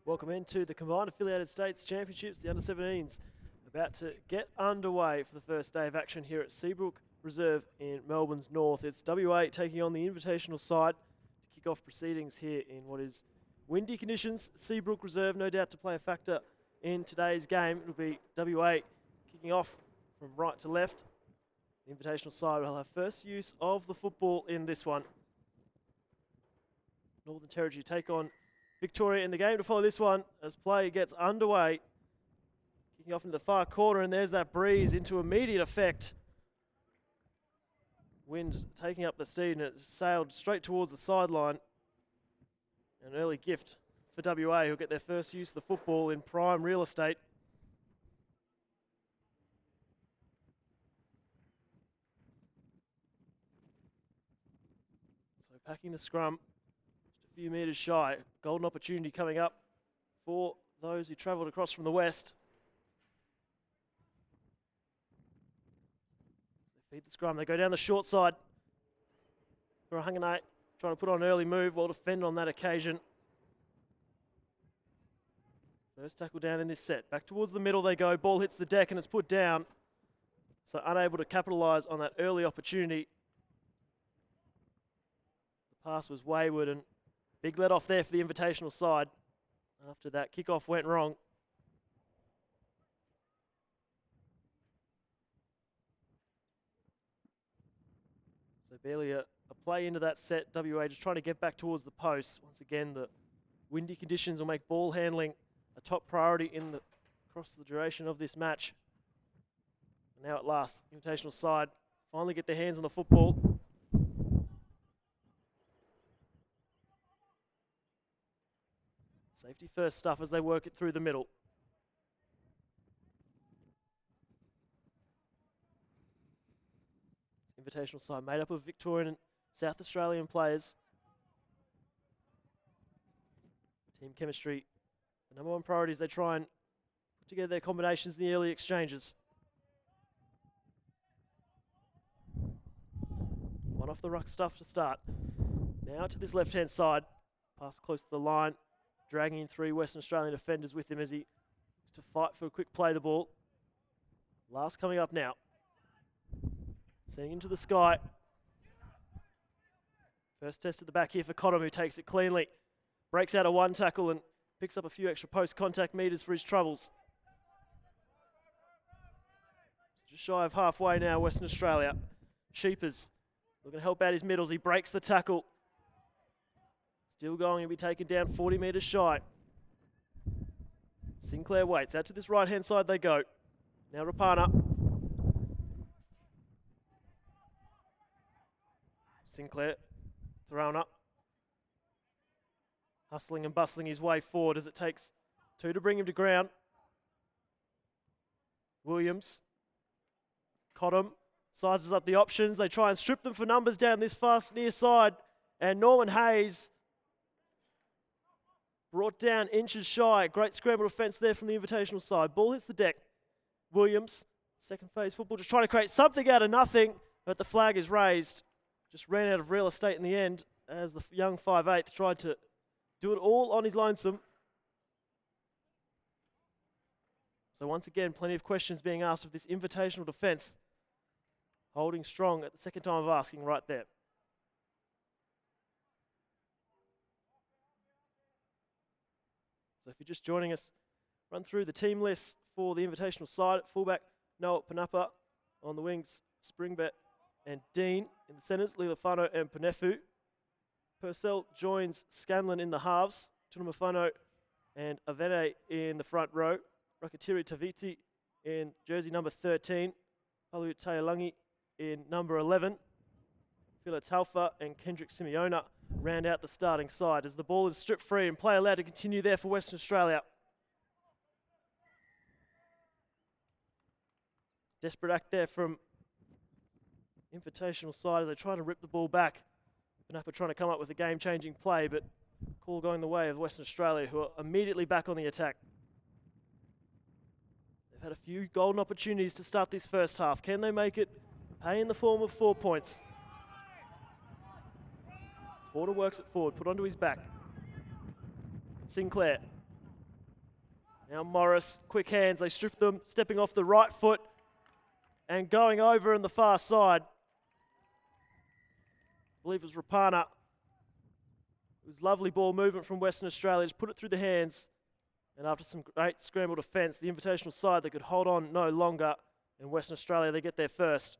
Welcome into the Combined Affiliated States Championships. The Under-17s about to get underway for the first day of action here at Seabrook Reserve in Melbourne's north. It's WA taking on the invitational side to kick off proceedings here in what is windy conditions. Seabrook Reserve no doubt to play a factor in today's game. It'll be WA kicking off from right to left. The invitational side will have first use of the football in this one. Northern Territory take on Victoria in the game to follow this one as play gets underway. Kicking off into the far corner, and there's that breeze into immediate effect. Wind taking up the steed, and it sailed straight towards the sideline. An early gift for WA, who'll get their first use of the football in prime real estate. So packing the scrum. A few metres shy. Golden opportunity coming up for those who travelled across from the west. They feed the scrum. They go down the short side for a Hunganite, trying to put on an early move, well defend on that occasion. First tackle down in this set. Back towards the middle they go. Ball hits the deck and it's put down. So unable to capitalise on that early opportunity. The pass was wayward and big let off there for the invitational side. After that, kickoff went wrong. So barely a play into that set. WA just trying to get back towards the post. Once again, the windy conditions will make ball handling a top priority across the duration of this match. And now at last, invitational side finally get their hands on the football. Safety first stuff as they work it through the middle. Invitational side made up of Victorian and South Australian players. Team chemistry, the number one priority is they try and put together their combinations in the early exchanges. One off the ruck stuff to start. Now to this left-hand side. Pass close to the line. Dragging in three Western Australian defenders with him as he looks to fight for a quick play the ball. Last coming up now. Sending into the sky. First test at the back here for Cottam, who takes it cleanly. Breaks out a one tackle and picks up a few extra post-contact metres for his troubles. So just shy of halfway now, Western Australia. Sheepers looking to help out his middles. He breaks the tackle. Still going, he'll be taken down 40 metres shy. Sinclair waits. Out to this right-hand side they go. Now Rapana. Sinclair thrown up. Hustling and bustling his way forward as it takes two to bring him to ground. Williams. Cottam sizes up the options. They try and strip them for numbers down this fast near side. And Norman Hayes brought down inches shy. Great scramble defence there from the invitational side. Ball hits the deck. Williams, second phase football, just trying to create something out of nothing, but the flag is raised. Just ran out of real estate in the end as the young 5'8" tried to do it all on his lonesome. So once again, plenty of questions being asked of this invitational defence. Holding strong at the second time of asking right there. So if you're just joining us, run through the team list for the invitational side. At fullback, Noah Panapa. On the wings, Springbet and Dean. In the centres, Lilafano and Panefu. Purcell joins Scanlon in the halves. Tunamafano and Avene in the front row. Rakatiri Taviti in jersey number 13. Palu Tayalangi in number 11. Phila Talfa and Kendrick Simeona round out the starting side as the ball is stripped free and play allowed to continue there for Western Australia. Desperate act there from invitational side as they try to rip the ball back. Panapa trying to come up with a game-changing play, but call going the way of Western Australia, who are immediately back on the attack. They've had a few golden opportunities to start this first half. Can they make it pay in the form of 4 points? Porter works it forward, put onto his back. Sinclair Now Morris, quick hands, they strip them, stepping off the right foot and going over on the far side. I believe it was Rapana. It was lovely ball movement from Western Australia, just put it through the hands. And after some great scramble defence, the invitational side, they could hold on no longer. In Western Australia, they get there first.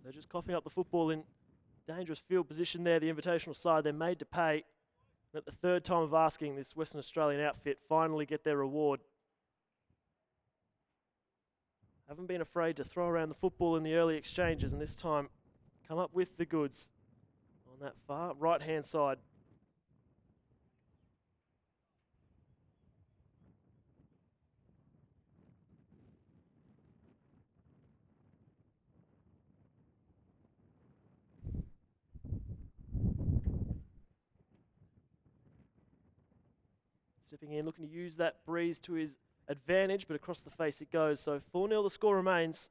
So just coughing up the football in dangerous field position there, the invitational side, they're made to pay. And at the third time of asking, this Western Australian outfit finally get their reward. Haven't been afraid to throw around the football in the early exchanges, and this time come up with the goods on that far right-hand side. Stepping in, looking to use that breeze to his advantage, but across the face it goes. So 4-0 the score remains.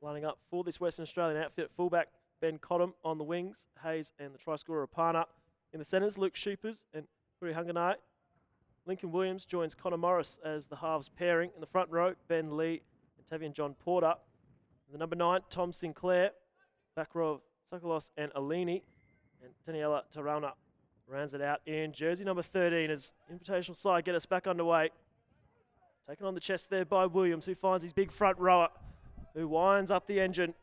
Lining up for this Western Australian outfit, fullback Ben Cottam on the wings, Hayes and the try scorer Rapana. In the centres, Luke Sheepers and Huri Hunganai. Lincoln Williams joins Connor Morris as the halves pairing. In the front row, Ben Lee and Tavian John Porter. In the number 9, Tom Sinclair. Back row, Sakalos and Alini. And Daniela Tarana rounds it out in jersey number 13 as invitational side get us back underway. Taken on the chest there by Williams, who finds his big front rower, who winds up the engine.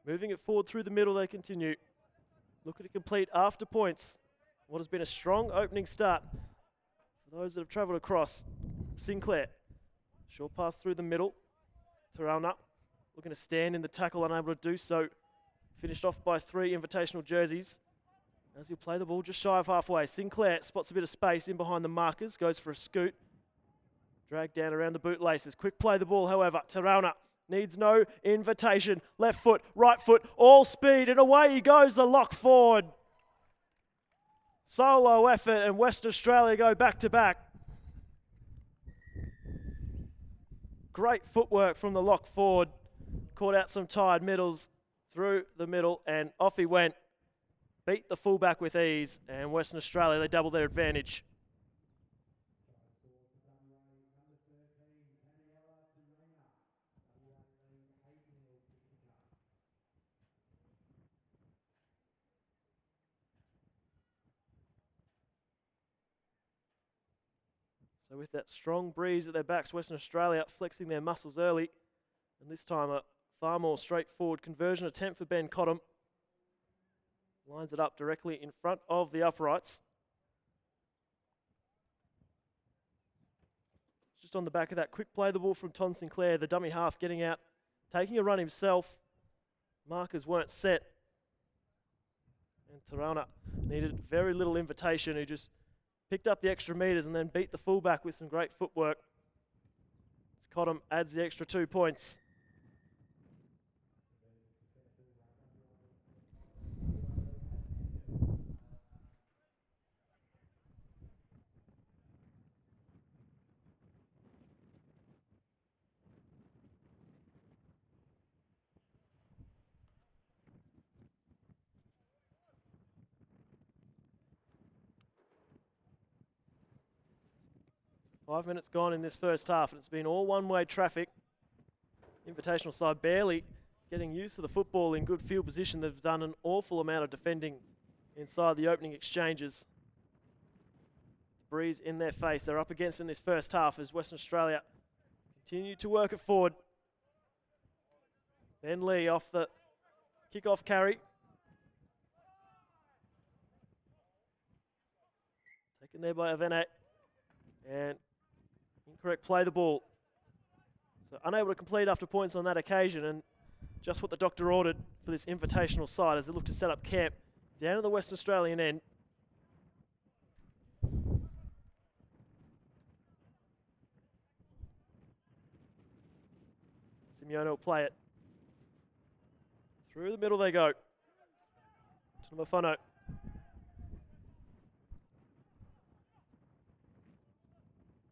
Moving it forward through the middle, they continue. Looking to complete after points. What has been a strong opening start for those that have travelled across. Sinclair. Short pass through the middle. Tarana looking to stand in the tackle, unable to do so. Finished off by 3 invitational jerseys. As he'll play the ball just shy of halfway. Sinclair spots a bit of space in behind the markers, goes for a scoot. Dragged down around the bootlaces. Quick play the ball, however. Tarana needs no invitation. Left foot, right foot, all speed, and away he goes, the lock forward. Solo effort, and Western Australia go back to back. Great footwork from the lock forward. Caught out some tired middles through the middle and off he went. Beat the fullback with ease, and Western Australia, they double their advantage. So with that strong breeze at their backs, Western Australia flexing their muscles early. And this time a far more straightforward conversion attempt for Ben Cottam. Lines it up directly in front of the uprights. Just on the back of that, quick play the ball from Tom Sinclair, the dummy half getting out, taking a run himself. Markers weren't set. And Tarana needed very little invitation, who just picked up the extra metres and then beat the fullback with some great footwork. Cottam adds the extra 2 points. Five minutes gone in this first half, and it's been all one-way traffic. Invitational side barely getting used to the football in good field position. They've done an awful amount of defending inside the opening exchanges. Breeze in their face. They're up against in this first half as Western Australia continue to work it forward. Ben Lee off the kick-off carry. Taken there by Avene. And incorrect play the ball. So unable to complete after points on that occasion, and just what the doctor ordered for this invitational side as they look to set up camp down at the Western Australian end. Simeone will play it. Through the middle they go. To Mafano.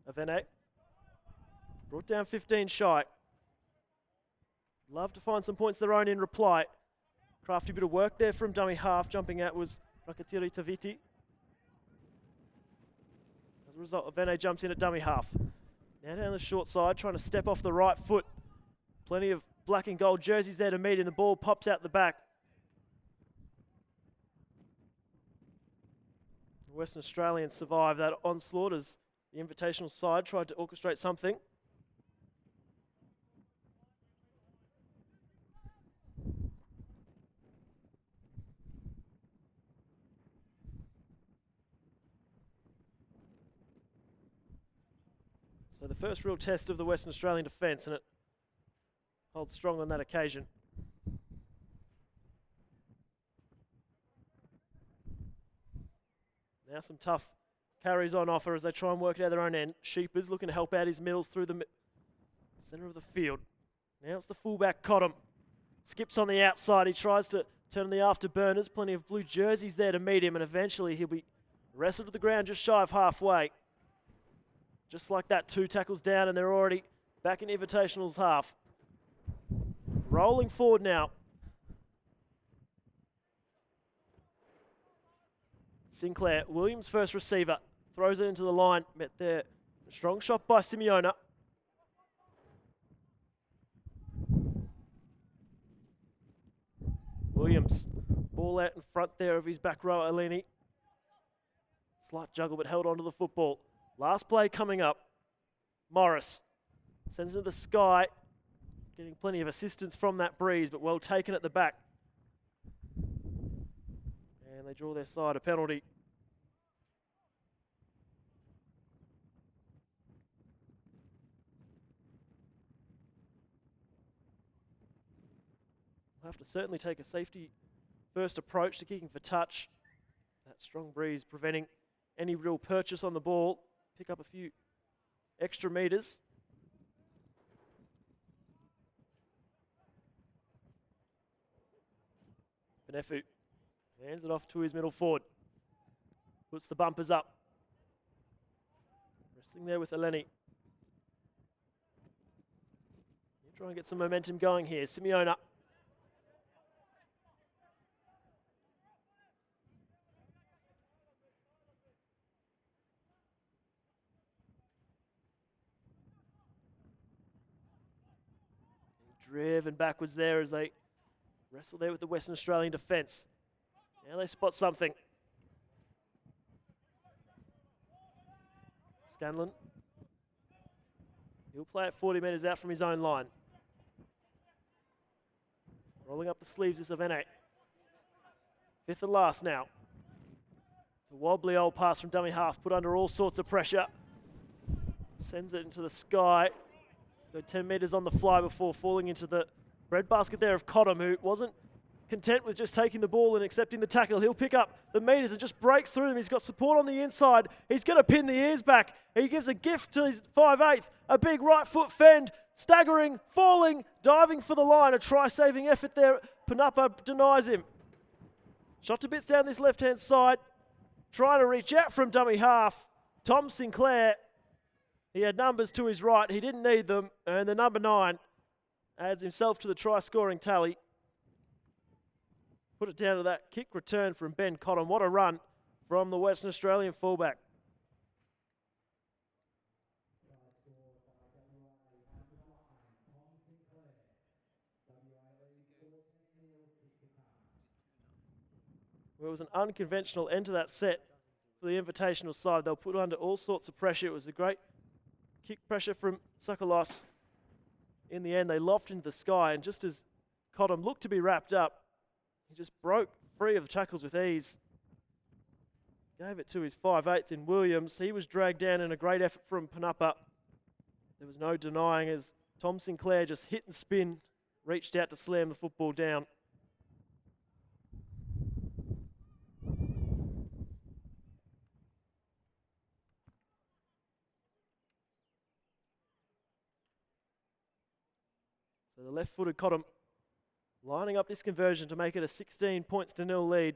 Avene. Brought down 15 shy. Love to find some points of their own in reply. Crafty bit of work there from dummy half. Jumping out was Rakatiri Taviti. As a result, Avene jumps in at dummy half. Now down the short side, trying to step off the right foot. Plenty of black and gold jerseys there to meet, and the ball pops out the back. The Western Australians survived that onslaught as the invitational side tried to orchestrate something. So the first real test of the Western Australian defence, and it holds strong on that occasion. Now some tough carries on offer as they try and work it out their own end. Sheepers looking to help out his middles through the centre of the field. Now it's the fullback Cottam. Skips on the outside. He tries to turn on the afterburners. Plenty of blue jerseys there to meet him, and eventually he'll be wrestled to the ground just shy of halfway. Just like that, 2 tackles down, and they're already back in Invitational's half. Rolling forward now. Sinclair, Williams first receiver, throws it into the line. Met there. Strong shot by Simeone. Williams, ball out in front there of his back row, Alini. Slight juggle, but held onto the football. Last play coming up. Morris sends it to the sky. Getting plenty of assistance from that breeze, but well taken at the back. And they draw their side a penalty. We'll have to certainly take a safety first approach to kicking for touch. That strong breeze preventing any real purchase on the ball. Pick up a few extra metres. Benefu hands it off to his middle forward. Puts the bumpers up. Wrestling there with Eleni. Try and get some momentum going here. Simeone. Driven backwards there as they wrestle there with the Western Australian defence. Now they spot something. Scanlon. He'll play it 40 metres out from his own line. Rolling up the sleeves is Avene. 5th and last now. It's a wobbly old pass from dummy half, put under all sorts of pressure. Sends it into the sky. Go 10 metres on the fly before falling into the breadbasket there of Cottam, who wasn't content with just taking the ball and accepting the tackle. He'll pick up the metres and just breaks through them. He's got support on the inside. He's going to pin the ears back. He gives a gift to his 5'8", a big right foot fend, staggering, falling, diving for the line. A try-saving effort there. Panapa denies him. Shot to bits down this left-hand side. Trying to reach out from dummy half. Tom Sinclair. He had numbers to his right. He didn't need them. And the number 9 adds himself to the try-scoring tally. Put it down to that kick return from Ben Cottam. What a run from the Western Australian fullback. Well, it was an unconventional end to that set for the Invitational side. They'll put under all sorts of pressure. It was a great kick pressure from Sakalos. In the end, they lofted into the sky, and just as Cottam looked to be wrapped up, he just broke free of the tackles with ease. Gave it to his 5'8" in Williams. He was dragged down in a great effort from Panapa. There was no denying as Tom Sinclair just hit and spin, reached out to slam the football down. So So the left-footed Cottam lining up this conversion to make it a 16 points to 0 lead.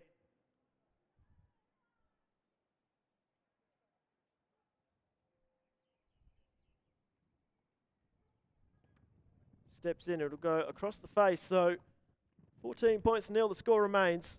Steps in, it'll go across the face, so 14 points to 0, the score remains.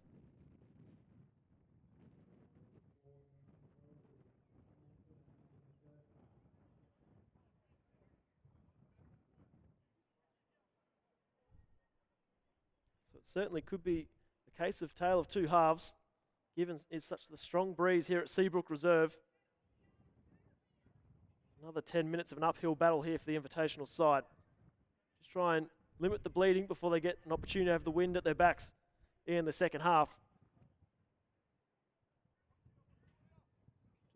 So it certainly could be a case of tale of two halves, given it's such the strong breeze here at Seabrook Reserve. Another 10 minutes of an uphill battle here for the Invitational side. Just try and limit the bleeding before they get an opportunity to have the wind at their backs in the second half.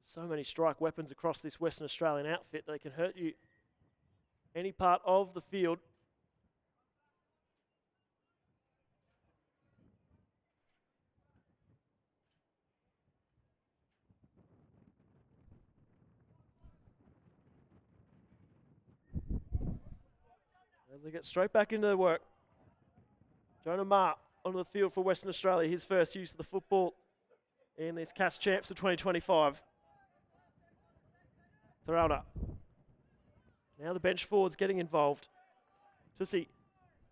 So many strike weapons across this Western Australian outfit that they can hurt you any part of the field. As they get straight back into their work. Jonah Marr onto the field for Western Australia, his first use of the football in this CAS Champs of 2025. Thoralda. Now the bench forwards getting involved. Tussi,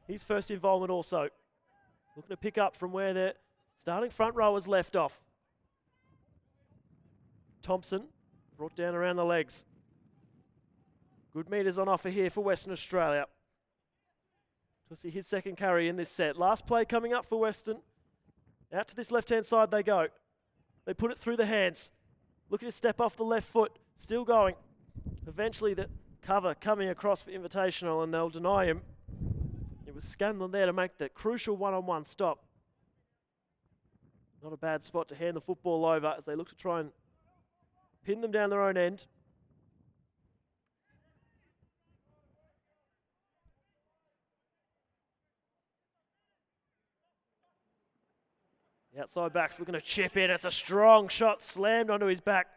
his first involvement also. Looking to pick up from where their starting front rowers left off. Thompson brought down around the legs. Good meters on offer here for Western Australia. Tussi, his second carry in this set. Last play coming up for Western. Out to this left-hand side they go. They put it through the hands. Looking to step off the left foot. Still going. Eventually the cover coming across for Invitational and they'll deny him. It was Scanlon there to make the crucial one-on-one stop. Not a bad spot to hand the football over as they look to try and pin them down their own end. The outside back's looking to chip in. It's a strong shot slammed onto his back.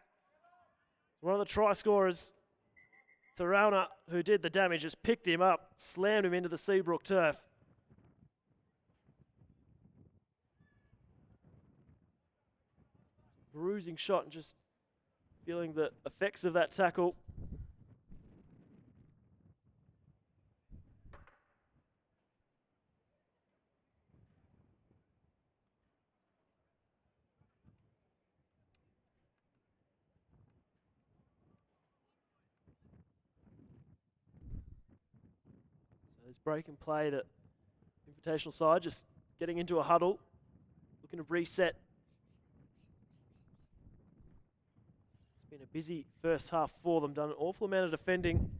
One of the try scorers, Thoralda, who did the damage, just picked him up, slammed him into the Seabrook turf. Bruising shot and just feeling the effects of that tackle. This break and play, the Invitational side just getting into a huddle, looking to reset. It's been a busy first half for them, done an awful amount of defending.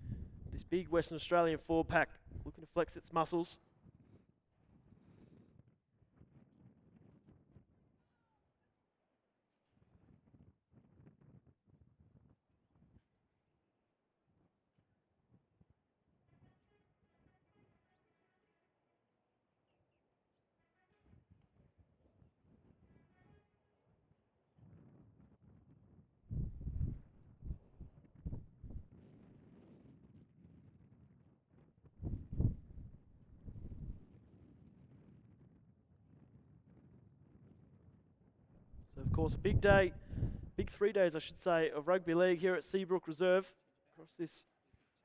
This big Western Australian forward pack looking to flex its muscles. So of course a big day, big 3 days I should say, of rugby league here at Seabrook Reserve across this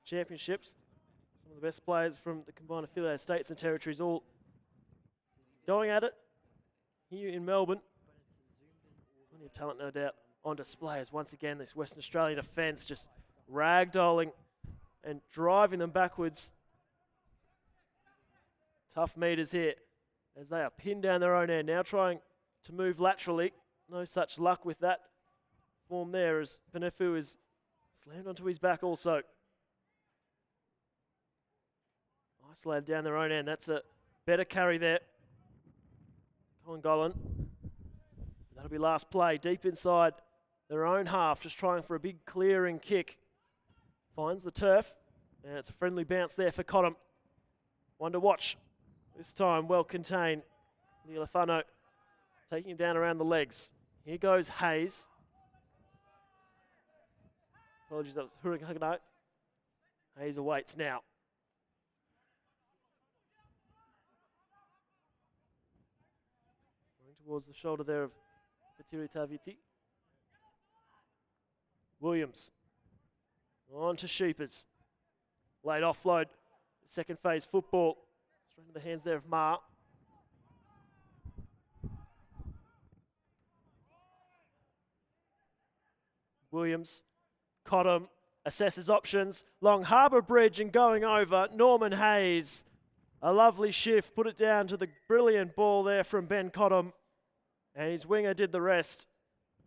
championships. Some of the best players from the combined affiliated states and territories all going at it here in Melbourne. Plenty of talent, no doubt, on display as once again this Western Australian defence just ragdolling and driving them backwards. Tough meters here as they are pinned down their own end. Now trying to move laterally. No such luck with that form there as Penefu is slammed onto his back also. Isolated down their own end. That's a better carry there. Colin Gollan. That'll be last play. Deep inside their own half. Just trying for a big clearing kick. Finds the turf. And it's a friendly bounce there for Cottam. One to watch. This time well contained. Leolefano taking him down around the legs. Here goes Hayes. Apologies, that was Hurricane. Hayes awaits now. towards the shoulder there of Petiri Taviti. Williams on to Sheepers. Late offload. Second phase football. Straight into the hands there of Ma. Williams. Cottam assesses options. Long Harbour Bridge and going over. Norman Hayes. A lovely shift. Put it down to the brilliant ball there from Ben Cottam. And his winger did the rest.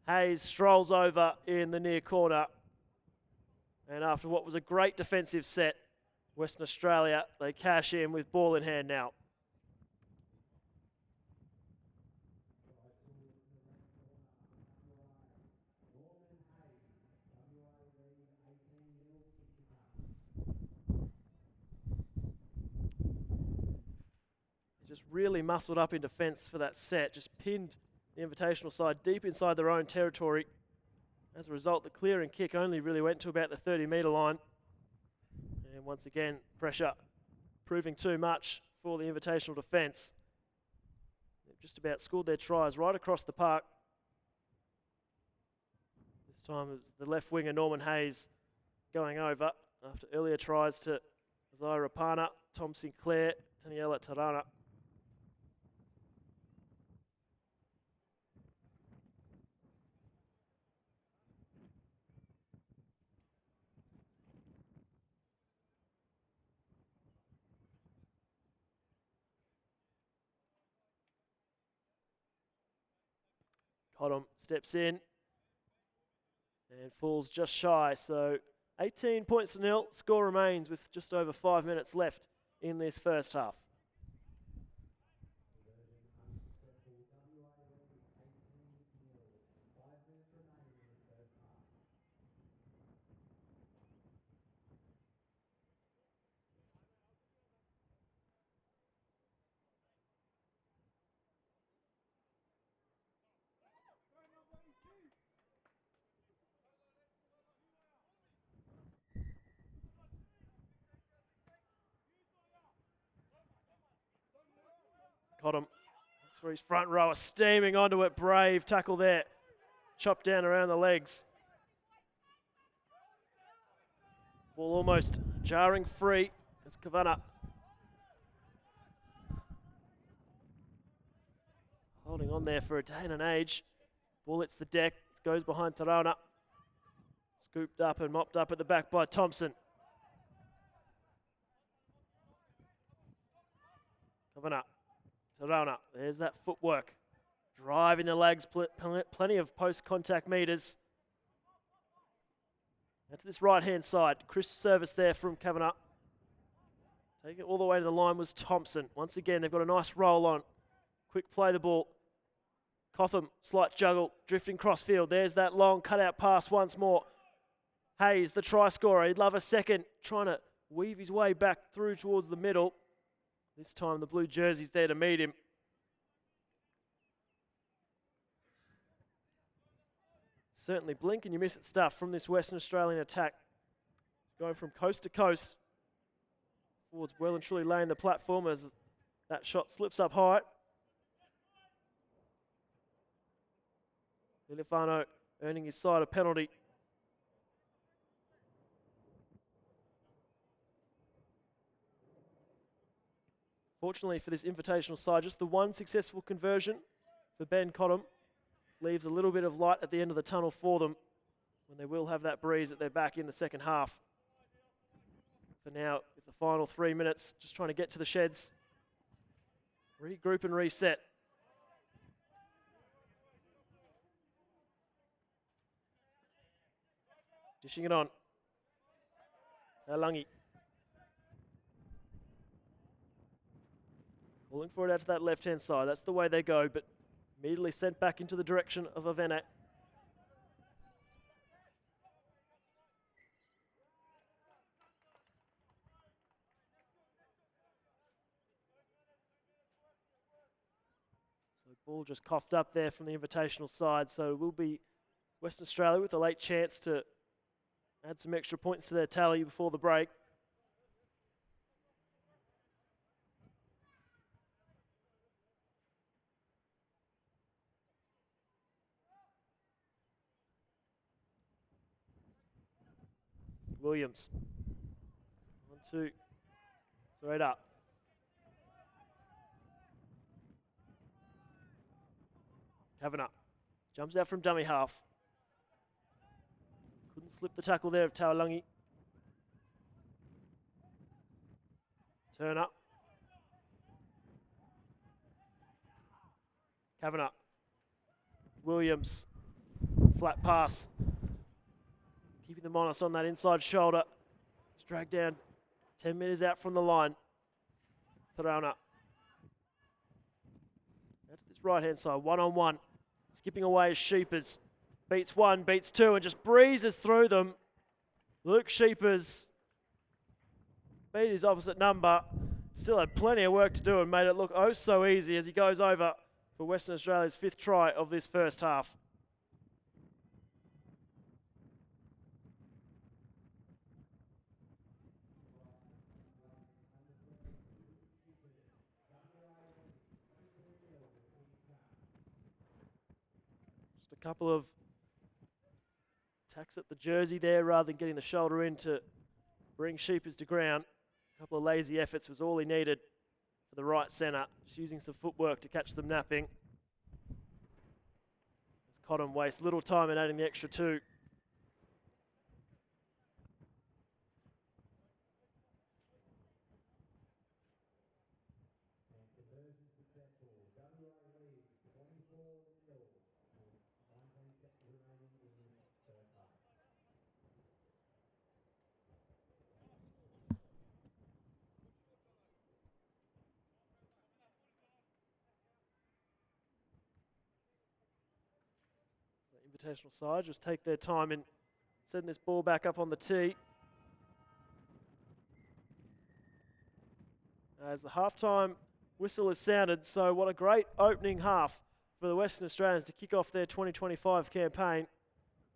Hayes strolls over in the near corner. And after what was a great defensive set, Western Australia, they cash in with ball in hand now. Just really muscled up in defence for that set, just pinned the Invitational side deep inside their own territory. As a result, the clear and kick only really went to about the 30-metre line. And once again, pressure proving too much for the Invitational defence. They've just about scored their tries right across the park. This time it was the left winger, Norman Hayes, going over after earlier tries to Isaiah Rapana, Tom Sinclair, Taniela Tarana. Cottam steps in and falls just shy. So 18 points to nil. Score remains with just over 5 minutes left in this first half. Cottam, for his front rower, steaming onto it. Brave tackle there. Chopped down around the legs. Ball almost jarring free as Kavanagh holding on there for a day and an age. Ball hits the deck. It goes behind Tarana. Scooped up and mopped up at the back by Thompson. Kavanagh. Tarana, there's that footwork. Driving the legs, plenty of post-contact metres. Now to this right-hand side, crisp service there from Kavanagh. Taking it all the way to the line was Thompson. Once again, they've got a nice roll on. Quick play the ball. Cottam, slight juggle, drifting crossfield. There's that long cutout pass once more. Hayes, the try scorer, he'd love a second. Trying to weave his way back through towards the middle. This time the blue jersey's there to meet him. Certainly blink and you miss it stuff from this Western Australian attack. Going from coast to coast. Forwards well and truly laying the platform as that shot slips up high. Ilifano earning his side a penalty. Fortunately for this Invitational side, just the one successful conversion for Ben Cottam leaves a little bit of light at the end of the tunnel for them when they will have that breeze at their back in the second half. For now, with the final 3 minutes, just trying to get to the sheds, regroup and reset. Dishing it on. Talangi. Calling for it out to that left-hand side. That's the way they go, but immediately sent back into the direction of Avene. So ball just coughed up there from the Invitational side, so it will be Western Australia with a late chance to add some extra points to their tally before the break. Williams. 1, 2. Straight up. Kavanagh jumps out from dummy half. Couldn't slip the tackle there of Taulagi. Turner. Kavanagh. Williams. Flat pass. Keeping them honest on that inside shoulder. It's dragged down 10 metres out from the line. Tharauna. Out to this right-hand side, one-on-one. Skipping away is Sheepers. Beats one, beats two, and just breezes through them. Luke Sheepers beat his opposite number. Still had plenty of work to do and made it look oh so easy as he goes over for Western Australia's 5th try of this first half. Just a couple of tacks at the jersey there rather than getting the shoulder in to bring Sheepers to ground. A couple of lazy efforts was all he needed for the right centre. Just using some footwork to catch them napping. As Cotton wastes little time in adding the extra 2. Invitational side just take their time in setting this ball back up on the tee. As the halftime whistle is sounded, so what a great opening half for the Western Australians to kick off their 2025 campaign.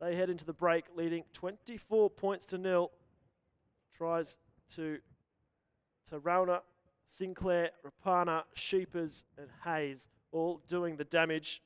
They head into the break leading 24 points to 0. Tries to Taulagi, Sinclair, Rapana, Sheepers and Hayes all doing the damage.